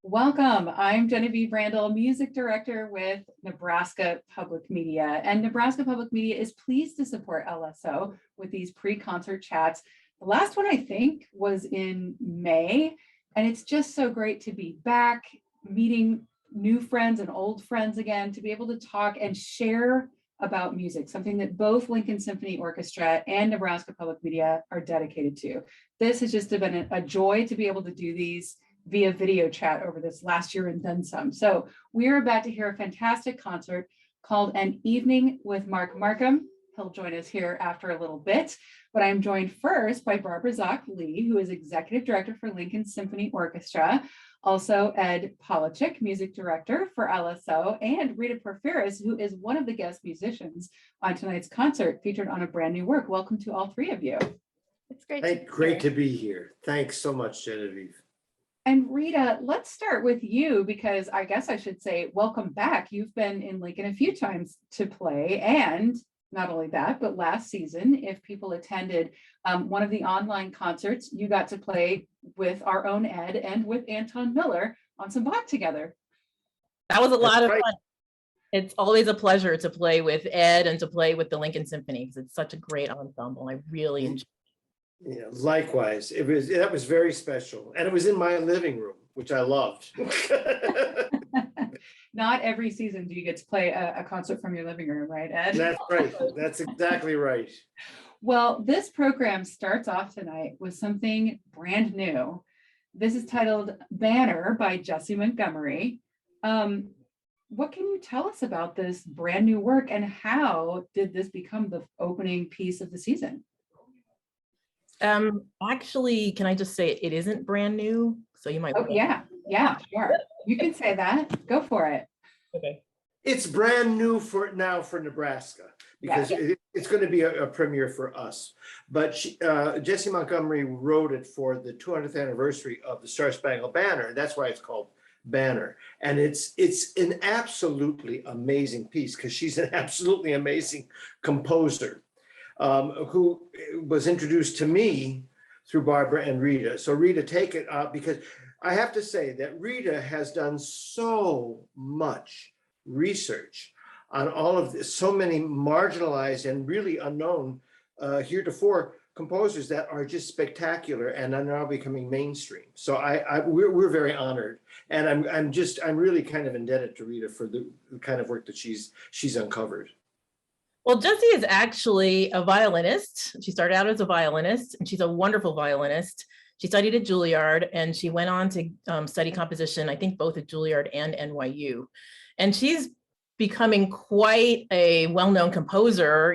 Welcome. I'm Genevieve Randall, Music Director with Nebraska Public Media. And Nebraska Public Media is pleased to support LSO with these pre-concert chats. The last one, I think, was in May. And it's just so great to be back, meeting new friends and old friends again, to be able to talk and share about music, something that both Lincoln Symphony Orchestra and Nebraska Public Media are dedicated to. This has just been a joy to be able to do these via video chat over this last year and then some. So we're about to hear a fantastic concert called An Evening with Markham. He'll join us here after a little bit, but I'm joined first by Barbara Zock-Lee, who is Executive Director for Lincoln Symphony Orchestra, also Ed Polachek, Music Director for LSO, and Rita Porfiris, who is one of the guest musicians on tonight's concert, featured on a brand new work. Welcome to all three of you. It's great to be here. Thanks so much, Genevieve. And Rita, let's start with you, because I guess I should say welcome back. You've been in Lincoln a few times to play, and not only that, but last season, if people attended one of the online concerts, you got to play with our own Ed and with Anton Miller on some Bach together. That was a lot of fun. It's always a pleasure to play with Ed and to play with the Lincoln Symphony, because it's such a great ensemble. I really enjoy it. Yeah, likewise. That was very special. And it was in my living room, which I loved. Not every season do you get to play a concert from your living room, right, Ed? That's right. That's exactly right. Well, this program starts off tonight with something brand new. This is titled Banner by Jessie Montgomery. What can you tell us about this brand new work, and how did this become the opening piece of the season? Actually, can I just say it isn't brand new? So you might. Oh, yeah, sure. You can say that. Go for it. Okay. It's brand new for Nebraska, because it's going to be a premiere for us. But Jessie Montgomery wrote it for the 200th anniversary of the Star Spangled Banner. That's why it's called Banner. And it's an absolutely amazing piece, because she's an absolutely amazing composer. Who was introduced to me through Barbara and Rita. So Rita, take it up, because I have to say that Rita has done so much research on all of this, so many marginalized and really unknown heretofore composers that are just spectacular and are now becoming mainstream. So we're very honored, and I'm really kind of indebted to Rita for the kind of work that she's uncovered. Well, Jessie is actually a violinist. She started out as a violinist, and she's a wonderful violinist. She studied at Juilliard, and she went on to study composition, I think both at Juilliard and NYU. And she's becoming quite a well-known composer,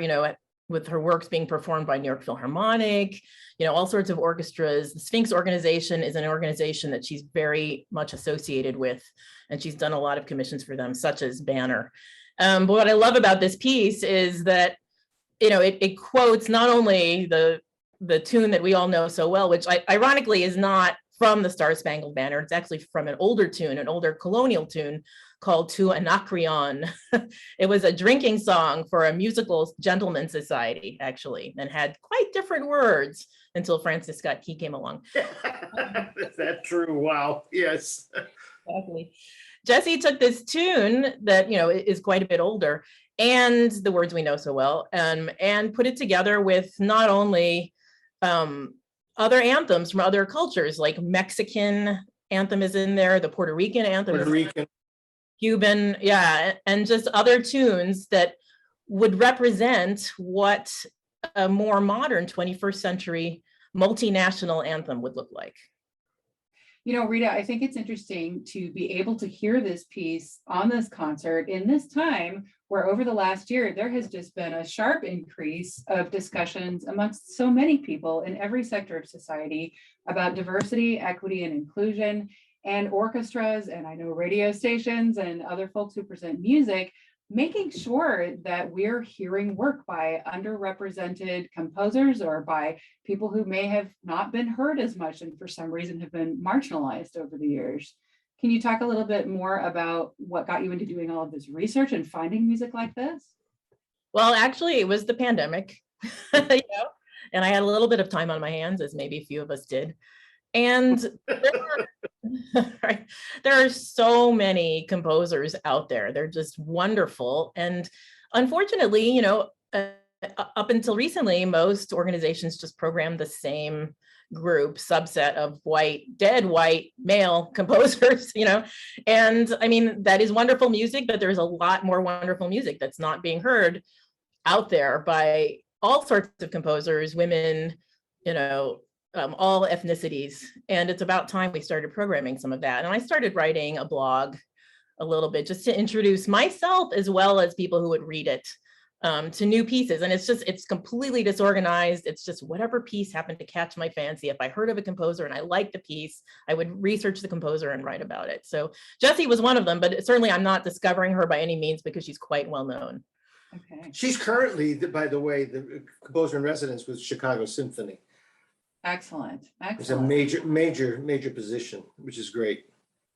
with her works being performed by New York Philharmonic, all sorts of orchestras. The Sphinx organization is an organization that she's very much associated with, and she's done a lot of commissions for them, such as Banner. But what I love about this piece is that, it quotes not only the tune that we all know so well, which ironically is not from the Star Spangled Banner. It's actually from an older tune, an older colonial tune called To Anacreon. It was a drinking song for a musical gentleman's society, actually, and had quite different words until Francis Scott Key came along. Is that true? Wow. Yes. Exactly. Jessie took this tune that, is quite a bit older, and the words we know so well, and put it together with not only other anthems from other cultures, like Mexican anthem is in there, the Puerto Rican anthem, Cuban, and just other tunes that would represent what a more modern 21st century multinational anthem would look like. Rita, I think it's interesting to be able to hear this piece on this concert in this time where over the last year, there has just been a sharp increase of discussions amongst so many people in every sector of society about diversity, equity, and inclusion, and orchestras, and I know radio stations and other folks who present music, making sure that we're hearing work by underrepresented composers or by people who may have not been heard as much and for some reason have been marginalized over the years. Can you talk a little bit more about what got you into doing all of this research and finding music like this? Well, actually, it was the pandemic, and I had a little bit of time on my hands, as maybe a few of us did. And there were Right. There are so many composers out there. They're just wonderful. And unfortunately, up until recently, most organizations just program the same group subset of dead white male composers, and I mean, that is wonderful music, but there's a lot more wonderful music that's not being heard out there by all sorts of composers, women, all ethnicities. And it's about time we started programming some of that. And I started writing a blog a little bit just to introduce myself as well as people who would read it to new pieces. And it's completely disorganized. It's just whatever piece happened to catch my fancy. If I heard of a composer and I liked the piece, I would research the composer and write about it. So Jessie was one of them, but certainly I'm not discovering her by any means because she's quite well known. Okay. She's currently, by the way, the composer in residence with Chicago Symphony. Excellent. It's a major position, which is great.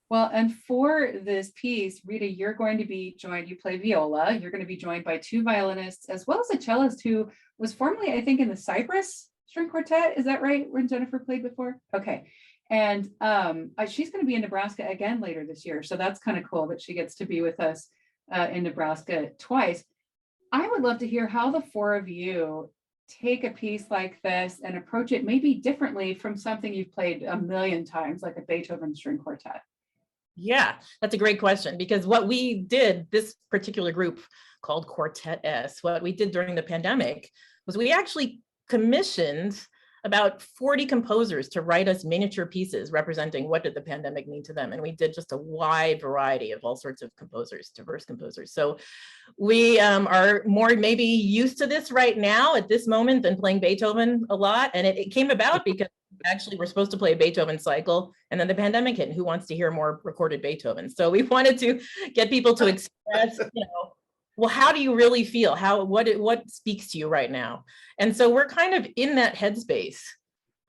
Well, and for this piece, Rita, you're going to be joined, you play viola, you're going to be joined by 2 violinists, as well as a cellist who was formerly, I think, in the Cypress String Quartet. Is that right? When Jennifer played before? Okay. And she's going to be in Nebraska again later this year. So that's kind of cool that she gets to be with us in Nebraska twice. I would love to hear how the 4 of you take a piece like this and approach it maybe differently from something you've played a million times, like a Beethoven string quartet. Yeah, that's a great question, because what we did, this particular group called Quartet S, what we did during the pandemic was we actually commissioned about 40 composers to write us miniature pieces representing what did the pandemic mean to them. And we did just a wide variety of all sorts of composers, diverse composers. So we are more maybe used to this right now at this moment than playing Beethoven a lot. And it came about because actually we're supposed to play a Beethoven cycle, and then the pandemic hit, and who wants to hear more recorded Beethoven? So we wanted to get people to express, well, how do you really feel? What speaks to you right now? And so we're kind of in that headspace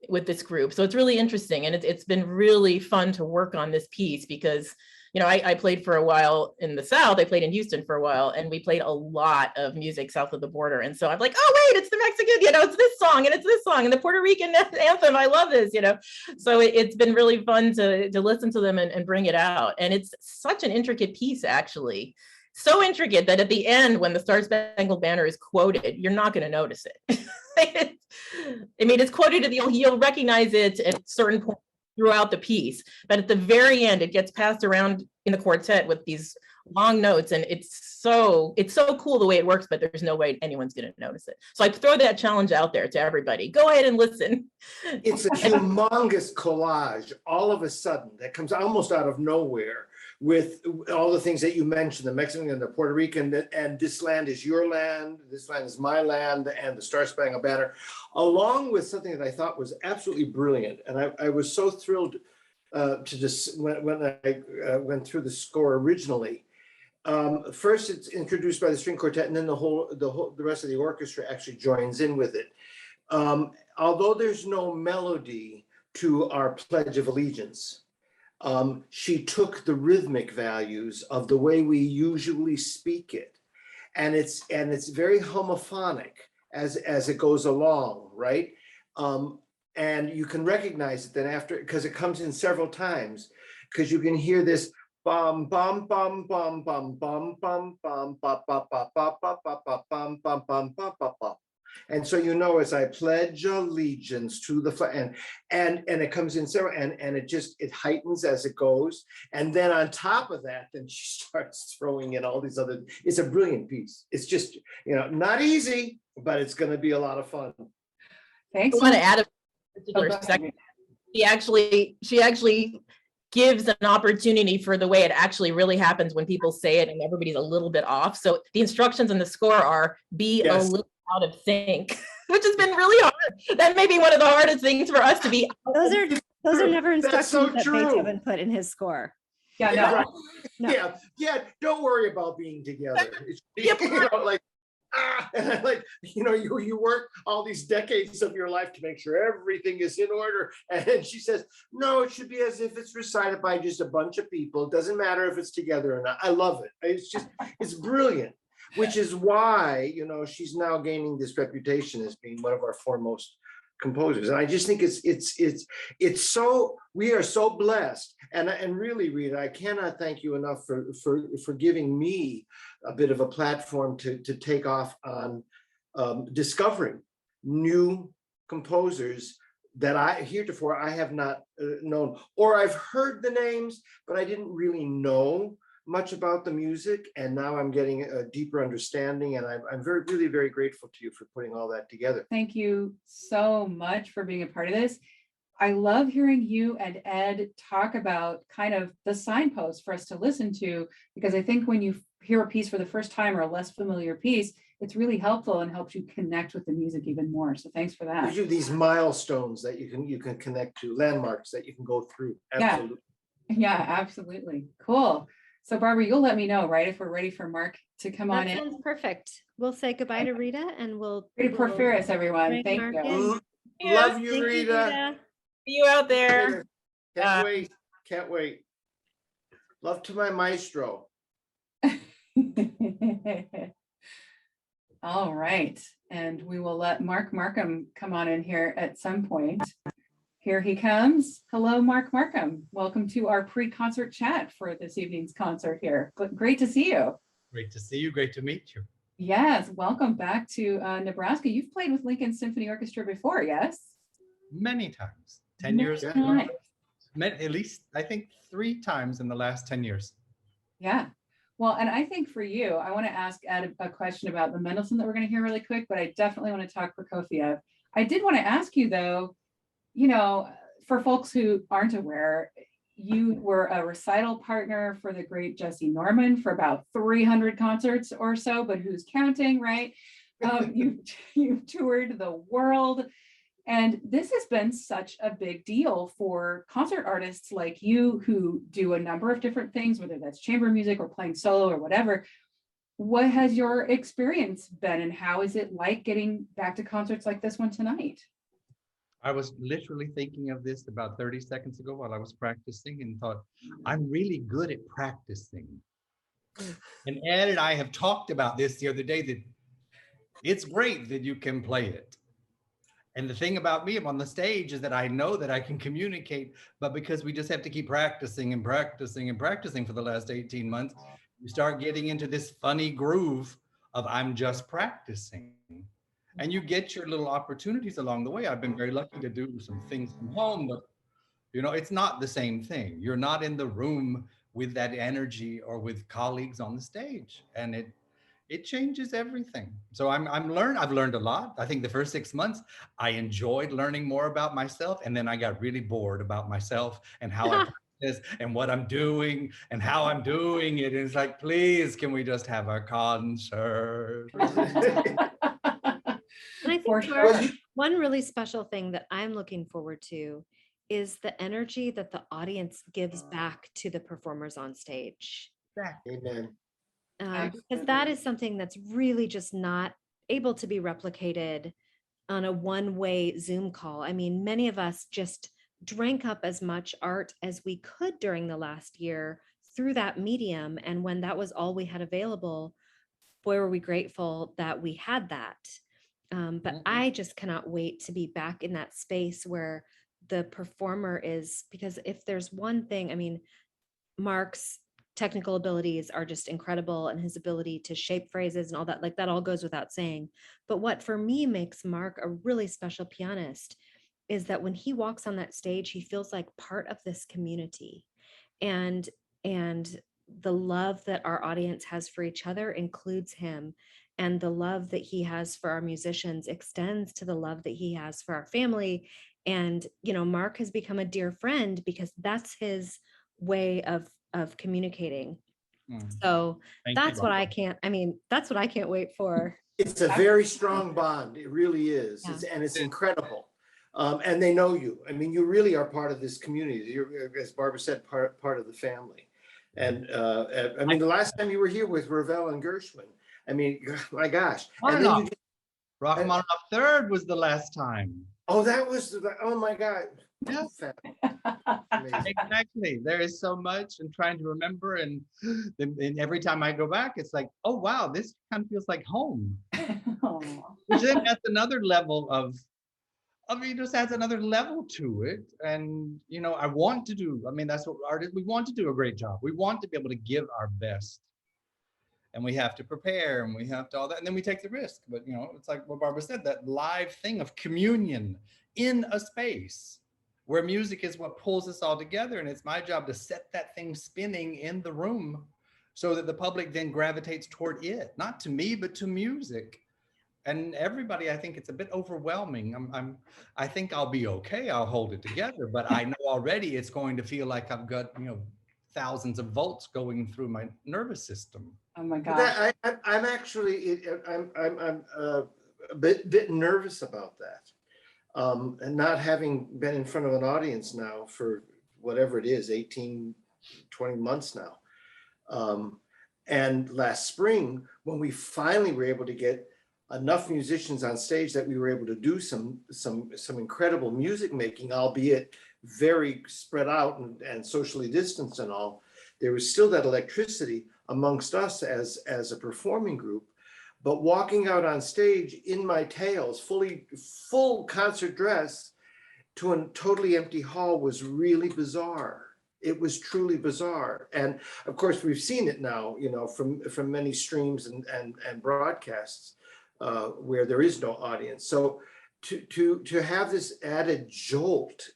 with this group. So it's really interesting. And it's been really fun to work on this piece because, I played for a while in the South. I played in Houston for a while, and we played a lot of music south of the border. And so I'm like, oh, wait, it's the Mexican, it's this song and it's this song and the Puerto Rican anthem. I love this, So it's been really fun to listen to them and bring it out. And it's such an intricate piece, actually. So intricate that at the end, when the Star Spangled Banner is quoted, you're not going to notice it. It's quoted, you'll recognize it at certain points throughout the piece, but at the very end, it gets passed around in the quartet with these long notes, and it's so cool the way it works, but there's no way anyone's going to notice it. So I throw that challenge out there to everybody. Go ahead and listen. It's a humongous collage all of a sudden that comes almost out of nowhere, with all the things that you mentioned, the Mexican and the Puerto Rican, and this land is your land, this land is my land, and the Star Spangled Banner, along with something that I thought was absolutely brilliant. And I was so thrilled to just, when I went through the score originally. First, it's introduced by the string quartet, and then the rest of the orchestra actually joins in with it. Although there's no melody to our Pledge of Allegiance, she took the rhythmic values of the way we usually speak it, and it's very homophonic as it goes along, right? And you can recognize it then after, because it comes in several times, because you can hear this bum bum bum bum bum bum bum bum ba ba ba ba ba ba ba bum bum bum ba ba ba. And so as I pledge allegiance to the flag, and it comes in several, and it heightens as it goes. And then on top of that, then she starts throwing in all these other. It's a brilliant piece. It's just not easy, but it's going to be a lot of fun. Thanks. I want to add a particular second. She actually gives an opportunity for the way it actually really happens when people say it and everybody's a little bit off. So the instructions in the score are be a little out of sync, which has been really hard. That may be one of the hardest things for us to be. Those are never instructions that Beethoven put in his score. Yeah, no. Right. No. Yeah. Don't worry about being together. And you work all these decades of your life to make sure everything is in order. And she says, no, it should be as if it's recited by just a bunch of people. It doesn't matter if it's together or not. I love it. It's brilliant. Which is why, she's now gaining this reputation as being one of our foremost composers. And I just think it's so, we are so blessed. And really, Rita, I cannot thank you enough for giving me a bit of a platform to take off on discovering new composers that heretofore I have not known, or I've heard the names, but I didn't really know much about the music. And now I'm getting a deeper understanding, and I'm really very grateful to you for putting all that together. Thank you so much for being a part of this. I love hearing you and Ed talk about kind of the signposts for us to listen to, because I think when you hear a piece for the first time or a less familiar piece, it's really helpful and helps you connect with the music even more. So thanks for that. Gives you these milestones that you can connect to, landmarks that you can go through. Absolutely. Yeah, absolutely. Cool. So Barbara, you'll let me know, right, if we're ready for Mark to come on That in. sounds perfect. We'll say goodbye to Rita and we'll. Ready Porphyris, everyone. bring Thank Mark you. in. Love you, Thank you, Rita. Rita. See you out there. Can't wait. Can't wait. Love to my maestro. All right, and we will let Mark Markham come on in here at some point. Here he comes. Hello, Mark Markham. Welcome to our pre-concert chat for this evening's concert here. But great to see you. Great to see you. Great to meet you. Yes, welcome back to Nebraska. You've played with Lincoln Symphony Orchestra before, yes? Many times. 10 Many years ago. times. Met at least, I think, 3 times in the last 10 years. Yeah. Well, and I think for you, I want to ask Ed a question about the Mendelssohn that we're going to hear really quick, but I definitely want to talk Prokofiev. I did want to ask you though, you know, for folks who aren't aware, you were a recital partner for the great Jesse Norman for about 300 concerts or so, but who's counting, right? You've toured the world. And this has been such a big deal for concert artists like you who do a number of different things, whether that's chamber music or playing solo or whatever. What has your experience been, and how is it like getting back to concerts like this one tonight? I was literally thinking of this about 30 seconds ago while I was practicing and thought, I'm really good at practicing. And Ed and I have talked about this the other day, that it's great that you can play it. And the thing about me, I'm on the stage, is that I know that I can communicate, but because we just have to keep practicing and practicing and practicing for the last 18 months, you start getting into this funny groove of I'm just practicing. And you get your little opportunities along the way. I've been very lucky to do some things from home, but you know, it's not the same thing. You're not in the room with that energy or with colleagues on the stage. And it changes everything. So I've learned a lot. I think the first 6 months, I enjoyed learning more about myself. And then I got really bored about myself and how I practice and what I'm doing and how I'm doing it. And it's like, please, can we just have a concert? And I think one really special thing that I'm looking forward to is the energy that the audience gives back to the performers on stage. Amen. Because that is something that's really just not able to be replicated on a one-way Zoom call. I mean, many of us just drank up as much art as we could during the last year through that medium. And when that was all we had available, boy, were we grateful that we had that. But I just cannot wait to be back in that space where the performer is, because if there's one thing, I mean, Mark's technical abilities are just incredible, and his ability to shape phrases and all that, like that all goes without saying. But what for me makes Mark a really special pianist is that when he walks on that stage, he feels like part of this community. And the love that our audience has for each other includes him. And the love that he has for our musicians extends to the love that he has for our family. And, you know, Mark has become a dear friend because that's his way of communicating. So that's what I can't wait for. It's a very strong bond. It really is. Yeah. It's incredible. And they know you. I mean, you really are part of this community. You're, as Barbara said, part of the family. And I mean, the last time you were here with Ravel and Gershwin, I mean, my gosh. And then you Rachmaninoff Third was the last time. Oh, that was, oh my God. Yes. Amazing. Exactly. There is so much, and trying to remember, and every time I go back, it's like, oh wow, this kind of feels like home. Which then that's another level I mean, it just adds another level to it. And, you know, I mean, that's what artists, we want to do a great job. We want to be able to give our best. And we have to prepare and we have to all that. And then we take the risk. But, you know, it's like what Barbara said, that live thing of communion in a space where music is what pulls us all together. And it's my job to set that thing spinning in the room so that the public then gravitates toward it, not to me, but to music. And everybody, I think it's a bit overwhelming. I think I'll be okay. I'll hold it together, but I know already it's going to feel like I've got, you know, thousands of volts going through my nervous system. Oh my But gosh. I'm actually, I'm a bit nervous about that. And not having been in front of an audience now for whatever it is, 18, 20 months now. And last spring, when we finally were able to get enough musicians on stage that we were able to do some incredible music making, albeit very spread out and socially distanced and all, there was still that electricity amongst us as a performing group. But walking out on stage in my tails, full concert dress to a totally empty hall was really bizarre. It was truly bizarre. And of course, we've seen it now, you know, from many streams and broadcasts where there is no audience. So to have this added jolt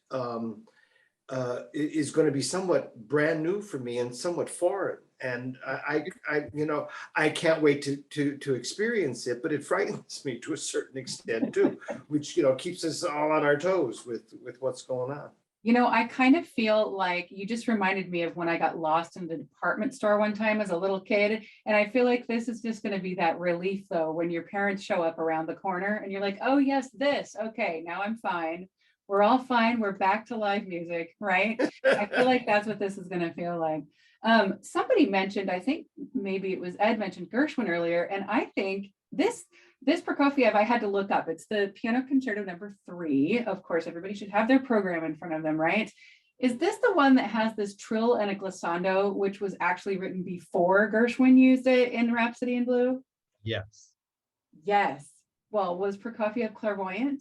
is going to be somewhat brand new for me and somewhat foreign. And I you know, I can't wait to experience it, but it frightens me to a certain extent too, which, you know, keeps us all on our toes with what's going on. You know, I kind of feel like you just reminded me of when I got lost in the department store one time as a little kid. And I feel like this is just going to be that relief, though, when your parents show up around the corner and you're like, oh, yes, this. Okay, now I'm fine. We're all fine. We're back to live music, right? I feel like that's what this is going to feel like. Somebody mentioned, I think maybe it was Ed mentioned Gershwin earlier. And I think this Prokofiev, I had to look up. It's the Piano Concerto number 3. Of course, everybody should have their program in front of them, right? Is this the one that has this trill and a glissando, which was actually written before Gershwin used it in Rhapsody in Blue? Yes. Yes. Well, was Prokofiev clairvoyant?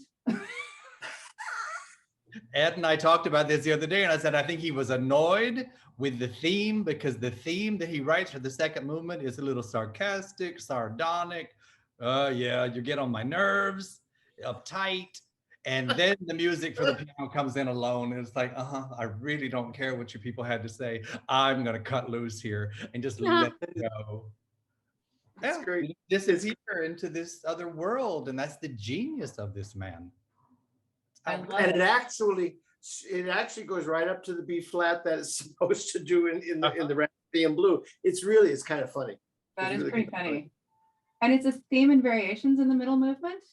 Ed and I talked about this the other day, and I said, I think he was annoyed with the theme because the theme that he writes for the second movement is a little sarcastic, sardonic. Yeah, you get on my nerves, uptight. And then the music for the piano comes in alone. And it's like, I really don't care what you people had to say. I'm going to cut loose here and just let it go. That's Yeah, great. Disappear into this other world. And that's the genius of this man. I love And it. it actually goes right up to the B flat that it's supposed to do in the Rhapsody in Blue. It's kind of funny. That It's is really pretty kind of funny. And it's a theme and variations in the middle movement.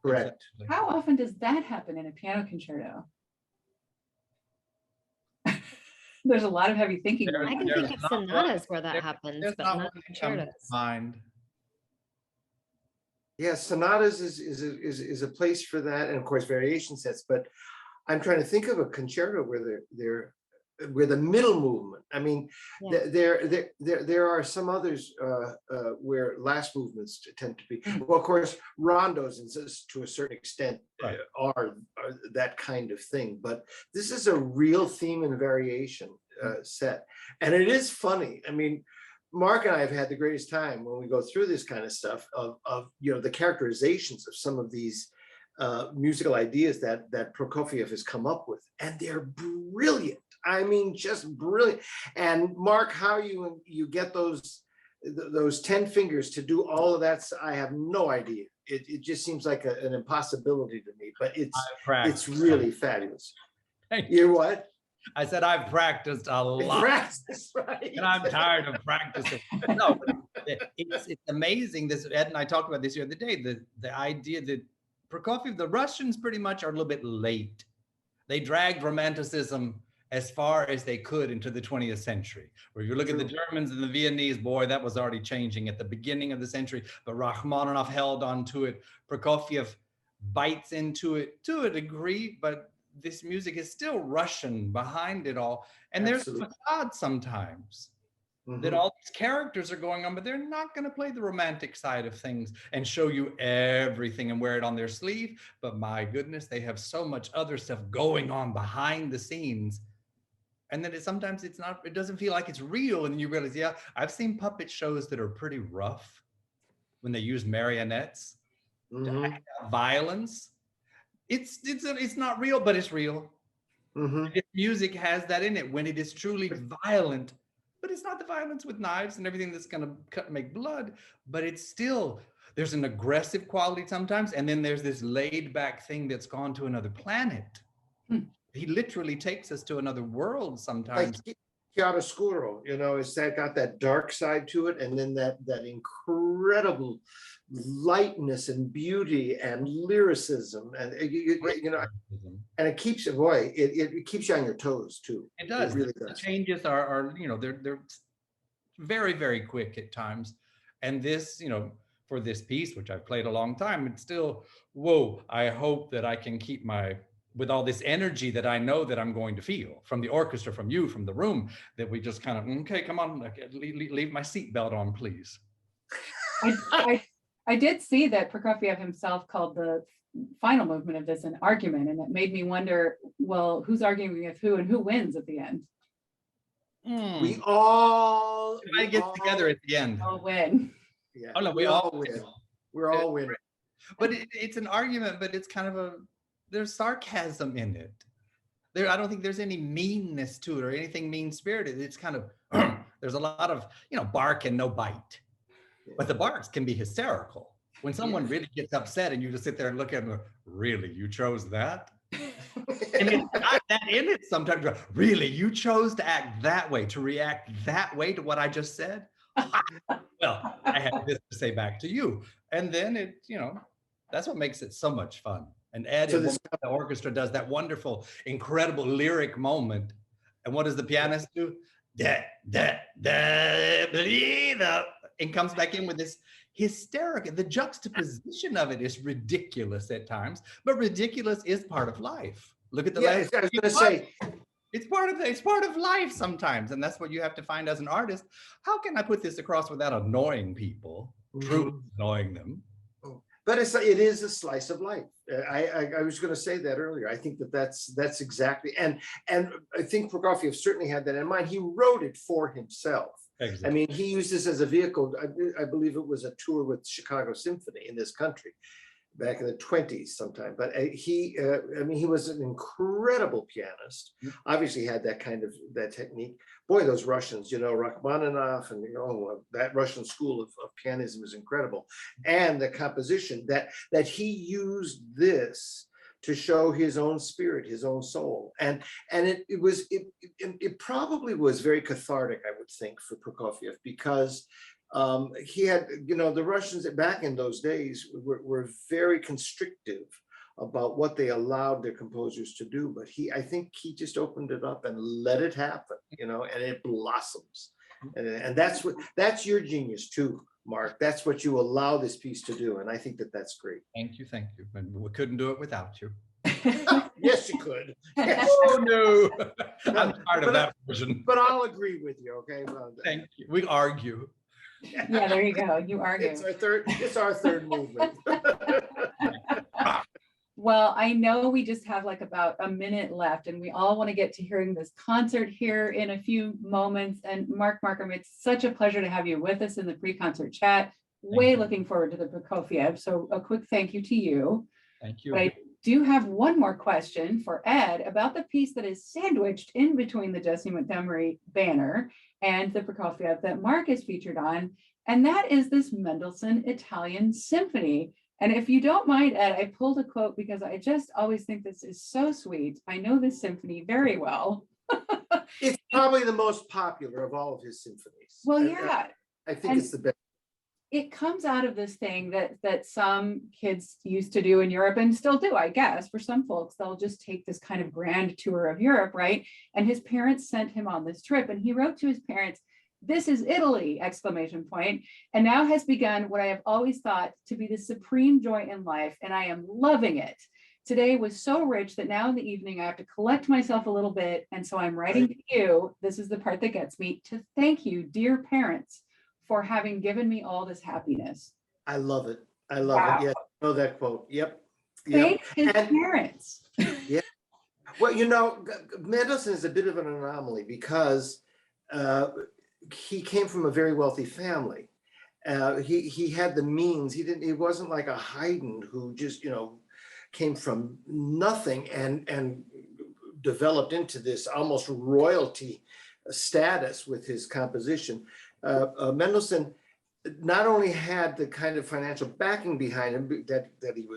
Correct. How often does that happen in a piano concerto? There's a lot of heavy thinking. There's- I can There's think of not one- sonatas where that there- happens, There's but not not one that comes to concertos. mind. Yeah, sonatas is a place for that, and of course variation sets. But I'm trying to think of a concerto where where the middle movement. I mean, Yeah. there are some others where last movements tend to be. Well, of course, rondos to a certain extent Right. are that kind of thing. But this is a real theme and variation set, and it is funny. I mean, Mark and I have had the greatest time when we go through this kind of stuff of you know, the characterizations of some of these musical ideas that Prokofiev has come up with, and they're brilliant. I mean, just brilliant. And Mark, how you get those 10 fingers to do all of that, I have no idea. It just seems like an impossibility to me, but it's really fabulous. You're what? I said, I've practiced a lot. Practice, right? And I'm tired of practicing. No, it's amazing. This Ed and I talked about this the other day. The idea that Prokofiev, the Russians pretty much are a little bit late. They dragged Romanticism as far as they could into the 20th century. Where you look at the Germans and the Viennese, boy, that was already changing at the beginning of the century. But Rachmaninoff held on to it. Prokofiev bites into it to a degree, but this music is still Russian behind it all. And Absolutely. there's facade sometimes. that all these characters are going on, but they're not going to play the romantic side of things and show you everything and wear it on their sleeve. But my goodness, they have so much other stuff going on behind the scenes. And then sometimes it doesn't feel like it's real. And you realize, yeah, I've seen puppet shows that are pretty rough when they use marionettes to act out violence. It's not real, but it's real. Music has that in it when it is truly violent, but it's not the violence with knives and everything that's going to cut and make blood, but it's still, there's an aggressive quality sometimes, and then there's this laid back thing that's gone to another planet. He literally takes us to another world sometimes. Like chiaroscuro, it's got that dark side to it, and then that incredible lightness and beauty and lyricism, and and it keeps it keeps you on your toes too. It does. It really The does. changes are they're very, very quick at times, and this for this piece, which I've played a long time, it's still, whoa, I hope that I can keep with all this energy that I know that I'm going to feel from the orchestra, from you, from the room, that we just kind of, okay, come on, leave my seatbelt on, please. I did see that Prokofiev himself called the final movement of this an argument, and it made me wonder, well, who's arguing with who and who wins at the end? We all get together at the end. All win. Yeah. Oh no, we all win. We're all winning. But it's an argument, but it's kind of there's sarcasm in it. I don't think there's any meanness to it or anything mean-spirited. It's kind of, there's a lot of, bark and no bite. But the barks can be hysterical. When someone really gets upset and you just sit there and look at them, really, you chose that? And it's not that in it sometimes. Really, you chose to act that way, to react that way to what I just said? Well, I have this to say back to you. And then that's what makes it so much fun. And Ed, the orchestra does that wonderful, incredible lyric moment. And what does the pianist do? And comes back in with this hysterical, the juxtaposition of it is ridiculous at times, but ridiculous is part of life. Look at the last. I was going to say, it's part of life sometimes. And that's what you have to find as an artist. How can I put this across without annoying people, truly annoying them? But it is a slice of life. I was going to say that earlier. I think that's exactly, and I think Prokofiev certainly had that in mind. He wrote it for himself. Exactly. I mean, he used this as a vehicle. I believe it was a tour with Chicago Symphony in this country back in the 20s sometime. But he was an incredible pianist. Obviously had that technique. Boy, those Russians, Rachmaninoff and that Russian school of pianism is incredible. And the composition that he used this to show his own spirit, his own soul. And it probably was very cathartic, I would think, for Prokofiev, because he had, the Russians back in those days were very constrictive about what they allowed their composers to do. But I think he just opened it up and let it happen, and it blossoms. And that's your genius too, Mark. That's what you allow this piece to do. And I think that's great. Thank you. And we couldn't do it without you. Yes, you could. Yes. Oh no, I'm tired of that version. But I'll agree with you, okay? Thank you. We argue. Yeah, there you go. You argue. It's our third movement. Well, I know we just have about a minute left, and we all want to get to hearing this concert here in a few moments. And Markham, it's such a pleasure to have you with us in the pre-concert chat. Looking forward to the Prokofiev. So a quick thank you to you. Thank you. But I do have one more question for Ed about the piece that is sandwiched in between the Jesse Montgomery banner and the Prokofiev that Mark is featured on. And that is this Mendelssohn Italian Symphony. And if you don't mind, Ed, I pulled a quote because I just always think this is so sweet. I know this symphony very well. It's probably the most popular of all of his symphonies. Well, yeah. I think it's the best. It comes out of this thing that some kids used to do in Europe and still do, I guess. For some folks, they'll just take this kind of grand tour of Europe, right? And his parents sent him on this trip, and he wrote to his parents, "This is Italy!" And now has begun what I have always thought to be the supreme joy in life, and I am loving it. Today was so rich that now in the evening I have to collect myself a little bit. And so I'm writing to you. This is the part that gets me, to thank you, dear parents, for having given me all this happiness. I love it. I love it. Yeah, I know that quote. Yep. Thank his And parents. well, Mendelssohn is a bit of an anomaly because he came from a very wealthy family. He had the means. He wasn't like a Haydn who just came from nothing and developed into this almost royalty status with his composition. Mendelssohn not only had the kind of financial backing behind him that he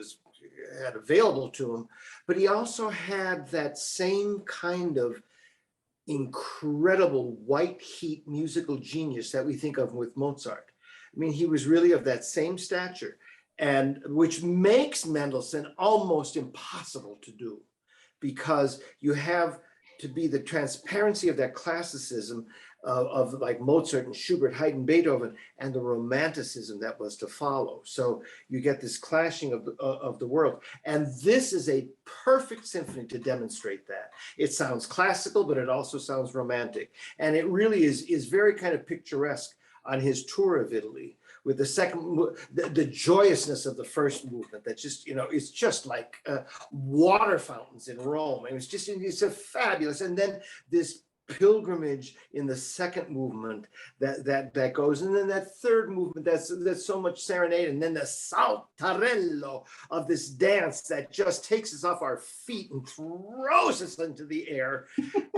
had available to him, but he also had that same kind of incredible white heat musical genius that we think of with Mozart. I mean, he was really of that same stature, and which makes Mendelssohn almost impossible to do, because you have to be the transparency of that classicism of like Mozart and Schubert, Haydn, Beethoven, and the romanticism that was to follow. So you get this clashing of the world. And this is a perfect symphony to demonstrate that. It sounds classical, but it also sounds romantic. And it really is very kind of picturesque on his tour of Italy, with the second, the joyousness of the first movement that just, it's just like water fountains in Rome. And it's a fabulous. And then this pilgrimage in the second movement that goes, and then that third movement that's so much serenade, and then the saltarello of this dance that just takes us off our feet and throws us into the air,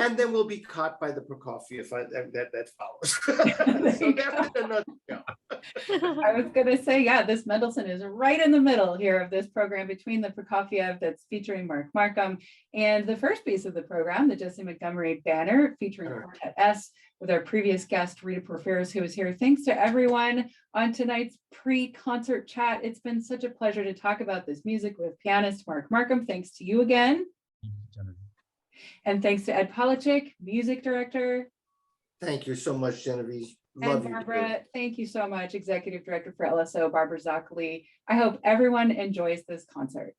and then we'll be caught by the Prokofiev that follows. So that's another go. I was going to say, yeah, this Mendelssohn is right in the middle here of this program, between the Prokofiev that's featuring Markham and the first piece of the program, the Jesse Montgomery Banner featuring Quartet S, with our previous guest, Rita Porphyris, who was here. Thanks to everyone on tonight's pre-concert chat. It's been such a pleasure to talk about this music with pianist Mark Markham. Thanks to you again. And thanks to Ed Polachek, music director. Thank you so much, Genevieve. And Barbara, thank you so much, executive director for LSO, Barbara Zockley. I hope everyone enjoys this concert.